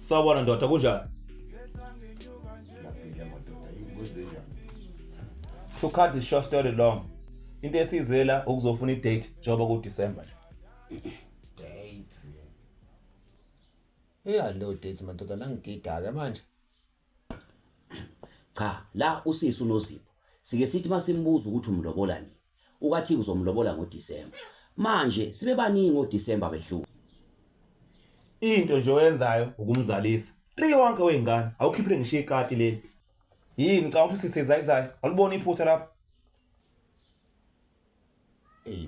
Sawubona ndoda kunjani? To cut the short story long. Into esizela ukuzofuna i-date njengoba ku December. Date. Lo date madoda nangigida ke manje. Cha, la usisi uNozipho. Sike sithi masimbuza ukuthi umlobola nini. Ukathi uzomlobola ngoDisemba. Manje sibe baningi ngoDisemba behluka. Into nje oyenzayo ukumzalisa. 3 wonke weingane awukhiphile ngisho ikati leli. Yini cha ukuthi sisezayizayo? Alibona iphutha lapha?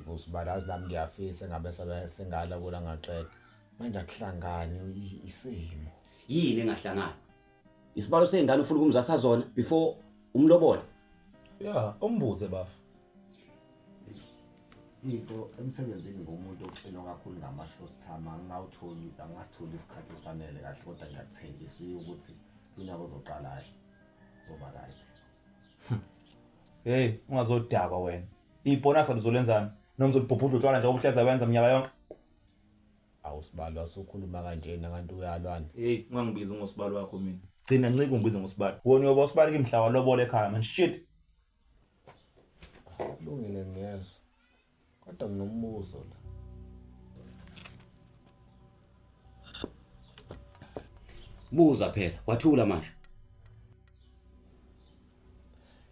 Bosi balazi nami ngiyafisa ngabe sengala kula ngaqeda. Manje akuhlangani isimo. Yini engahlangani? Isibalo sengane ufuna ukumzasa zona before umlobola. Ya, umbuze bafu. Into emsebenzini ngomuntu oqina kakhulu ngama-short term angatholi isikhathi esanele kahle kodwa ngiyathengisa ukuthi unyaka ozoqalayo zoba right. Hey, ungazodakwa wena. Ibonus alizolenzana. Noma uzolibhubhudla utshwala nje obuhleza wenza minyaka yonke. Awusibalo asukhuluma kanjena kanti uyalwana. Hey, ungangibizi ngosibalo wakho mina. Gcina ncike ungibize ngosibalo. Wona uyoba usibalo kimhla walobole ekhaya man shit. Kulungile ngiyezwa. Kodwa nginombuzo la. Buza phela, wathula manje.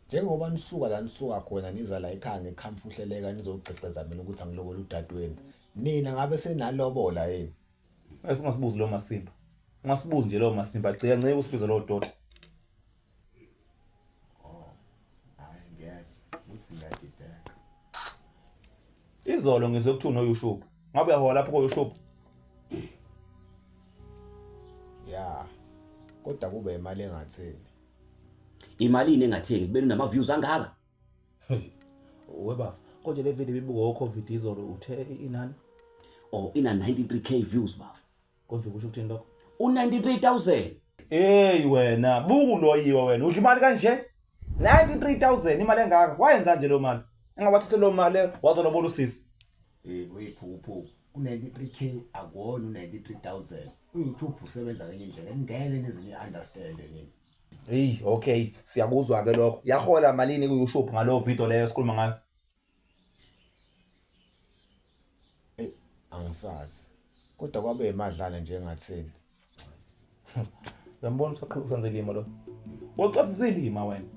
Njengoba nisuka la nisuka khona niza la ekhaya ngekhamfuhleleka nizogcexeza mina ukuthi angilobola udadweni. Nina ngabe senalobola yini? Esingasibuzi lo Masimba. Ungasibuzi nje lo Masimba. Gcika ncike usibize lo dodo. Izolo ngizokuthuna uYushub. Ngabe uyahola lapho koYushub? Ya. Kodwa kube imali engatheni. Imalini engatheki kubeni nama views angaka. Webafu. Konje le video ibibuka COVID izolo uthe inani? Oh, ina 93k views bafu. Konje kusho ukuthini lokho? U93,000. Hey wena, buku loyiwe wena. Udla imali kanje? 93,000 imali engaka. Wayenza nje lo mali. Engabathethe lo mali wazolobola usisi. Weyiphuphu. U93k akona u93,000. uYouTube usebenza kanye indlela ngeke nizinye understand nini. Hey, okay, siyakuzwa ke lokho. Yahola malini kuYouTube ngalo video leyo esikhuluma ngayo? Angisazi. Kodwa kwabe imadlana nje engatheni. Uyambona usaqhubeka senze lima lo. Wocasisa ilima wena.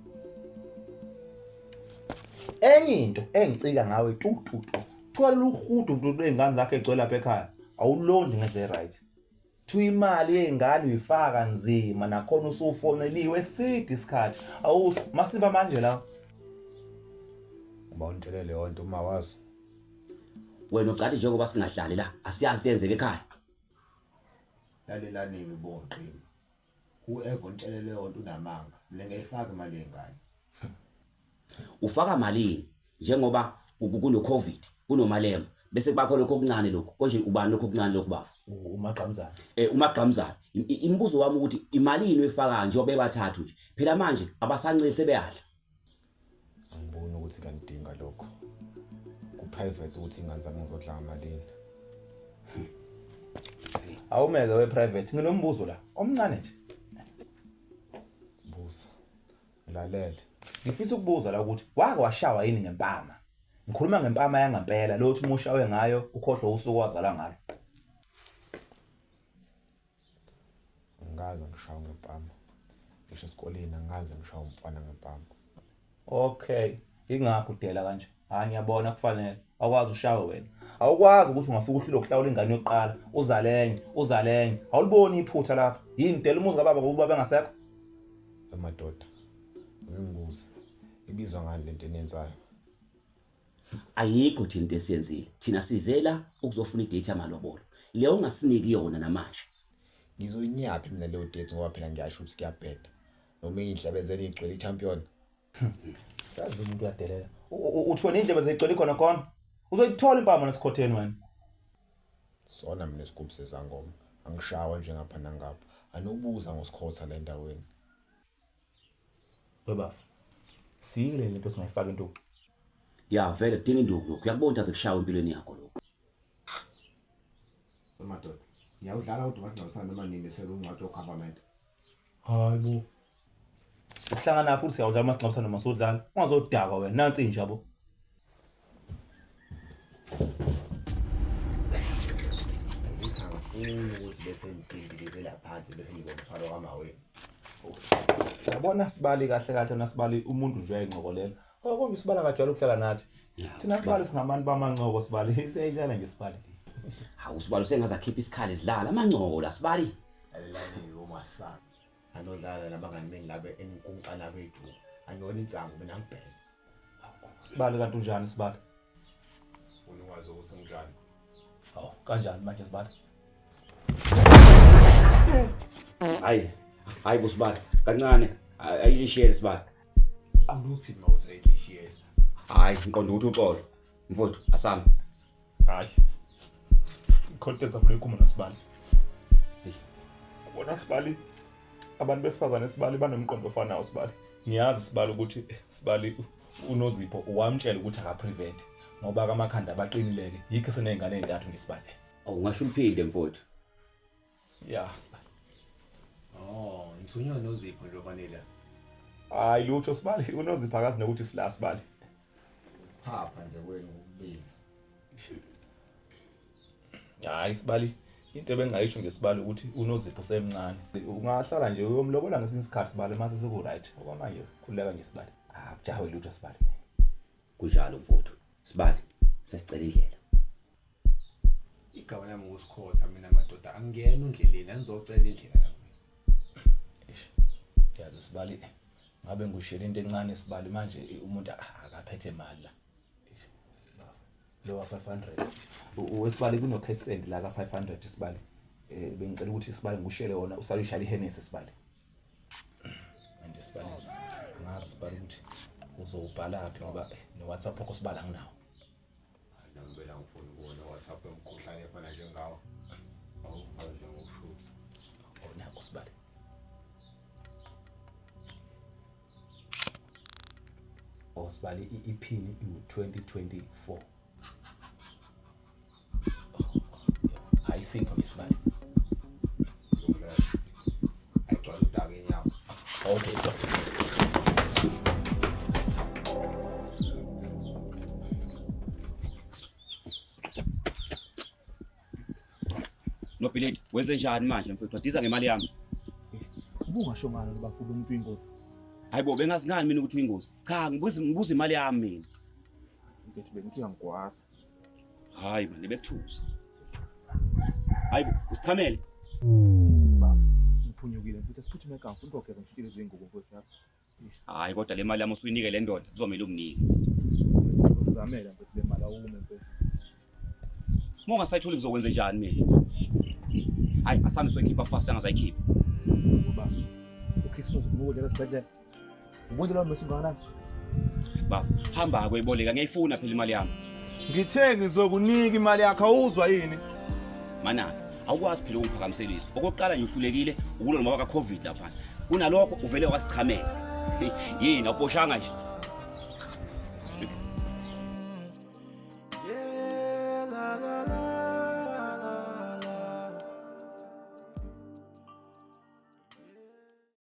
Enye into engicika ngawe tu. Thwala uhudu umuntu engane zakhe egcwele lapha ekhaya. Awulondli ngendle right. Thu imali yezingane uyifaka nzima nakhona usufoneliwe eside isikhathi. Awusho Masimba manje la. Uba untelele yonke uma wazi. Wena uqadi njengoba singahlali la, asiyazi tenzeke ekhaya. Lalelani ngibonqini. Whoever untelele yonke unamanga. Mina ngiyifaka imali yengane. Ufaka malini njengoba kuno COVID, kuno malema. Bese bakho lokho okuncane lokho. Konje ubani lokho okuncane lokho bafu? Umagqamzana. Umagqamzana. Imibuzo wami ukuthi imalini oyifaka nje obebathathu nje. Phela manje abasancane sebeyadla. Angiboni ukuthi kanidinga lokho. Ku-private ukuthi ingane zami ngizodla ngamalini. Awumeke we-private. Nginombuzo la. Omncane nje. Buza. Ngilalele. Ngifisa ukubuza la ukuthi wake washawa yini ngempama? Ngikhuluma ngempama yangempela lo uthi umushawe ngayo ukhohlwa usuku wazala ngalo. Angaze ngishawe ngempama. Ngisho esikoleni angaze ngishawe umfana ngempama. Okay, ingakho udela kanje. Hayi ngiyabona kufanele. Awukwazi ushawe wena. Awukwazi ukuthi ungafika uhlule ukuhlawula ingane yokuqala, uzalenye. Awuliboni iphutha lapha. Yini dela umuzi kababa ngoba baba engasekho? Emadoda. Ngingibuza. Ibizwa ngani lento enenzayo? Ayikho thina into esiyenzile. Thina sizela ukuzofuna idate yamalobolo. Leyo ungasiniki yona namanje. Ngizoyinyaphi mina leyo date ngoba phela ngiyasho ukuthi kuyabheda. Noma indlebe zeli igcwele i-champion. Yazi umuntu uyadelela. Uthona indlebe zegcwele khona. Uzoyithola impama nesikhotheni wena. Sona mina isigubhu sesangoma. Angishawa nje ngapha nangapha. Anobuza ngosikhotha la endaweni. Webafu. Siyile lento singayifaka into. Ya vele kudinga induku lokho. Uyakubona ukuthi akushawa empilweni yakho lokho. Emadoda. Ngiyawudlala kodwa ngasinabisana noma nini selungcwatsho government. Hayi bo. Uhlangana lapho siyawudlala masingcwabisana noma sodlala. Ungazodakwa wena nansi inja bo. Ngithangafuni ukuthi bese ngidindilizela phansi bese ngibomthwalo wamaweni. Yabona Sibali kahle kahle naSibali umuntu nje uyayinqokolela. Okombe Sibali akajwayele ukuhlala nathi. Thina Sibali singabantu bamanqoko Sibali siyayidlala ngeSibali. Hawu Sibali sengazakhipha isikhali sidlala amanqoko la Sibali. Alelani uMasana. Anodlala nabangani bengabe enkunqana bethu. Anyona insangu mina ngibheke. Sibali kanti unjani Sibali? Unikwazi ukuthi ngijani. Hawu kanjani manje Sibali? Hayi bo Sibali kancane ayilishele Sibali. Aluthi mawuthi ayidlishiyela. Hayi ngiqonda ukuthi uxolo mfowethu asami. Hayi. Content afuna ikhuma noSibali. Ubona Sibali abantu besifazane Sibali banomqondo ofanayo Sibali. Ngiyazi Sibali ukuthi Sibali uNozipho uwamtshela ukuthi akaprevent ngoba kamakhanda abaqinileke yikho senengane ezintathu ngeSibali. Awungasho uphinde mfowethu. Yeah Sibali. Oh, ngithunywa noZipho nje kwanele. Hayi lutho Sibali uNozipho akazi nokuthi sila Sibali. Phapha nje kwenu ukubili. Hayi Sibali into ebengayisho ngeSibali ukuthi uNozipho semncane. Ungahlala nje uyomlobola ngesinye isikhathi Sibali mase seku right. Okwamanje khuleka ngeSibali. Kujahe lutho Sibali. Kunjalo mfowethu. Sibali sesicela indlela. Igaba lami ngusikhotha mina madoda angiyena undleleni angizocela indlela lapho. Yazi Sibali ngabe ngushela into encane Sibali manje umuntu akaphethe imali la. Lo 500. Wesibali kuno cash send la ka 500 Sibali. Bengicela ukuthi Sibali ngushele wona usalishala iHennessy Sibali. Manje Sibali angazi Sibali ukuthi uzobhala phi ngoba no WhatsApp wakho Sibali anginawo. Nambela ngifuna ukubona WhatsApp emkhuhlane efana njengawo. Awufana nje ngokushuthi. Onako Sibali. Sibali iphini u2024. Ayisikho ngeSibali. Ayigcwala udaka enyawo. Okay so. Nobhileti wenze njani manje mfowethu wadiza ngemali yami? Ubungasho ngalo bafuna umuntu ingozi. Hayibo bengazi ngani mina ukuthi uyingozi. Cha ngibuza imali yami mina. Mfethu bengithi ngiyangikwazi. Hayi manje bekuthusa. Hayibo usichamele. Bafu. Ngiphunyukile mfethu siphuthume ekhaya ufuna ukugeza ngishikile izingubo mfethu yazi. Hayi kodwa le mali yami usuyinike le ndoda kuzomela unginike. Ngizokuzamela mfethu le mali awume mfethu. Mongasayitholi ngizokwenza njani mina? Hayi asami soyikhipha fast angazayikhipha. Bafu. uChristmas ufuna ukudlela esibhedlela. Ubonke lawo mesingana. Bafu hamba kweboleka ngiyayifuna phela imali yami. Ngithe ngizokunika imali yakho awuzwa yini? Mana awukwazi phela ukuphakamiselisa. Okokuqala nje uhlulekile ukulona ngoba ka COVID lapha. Kunalokho uvele wasichamela. Yini awuboshanga nje.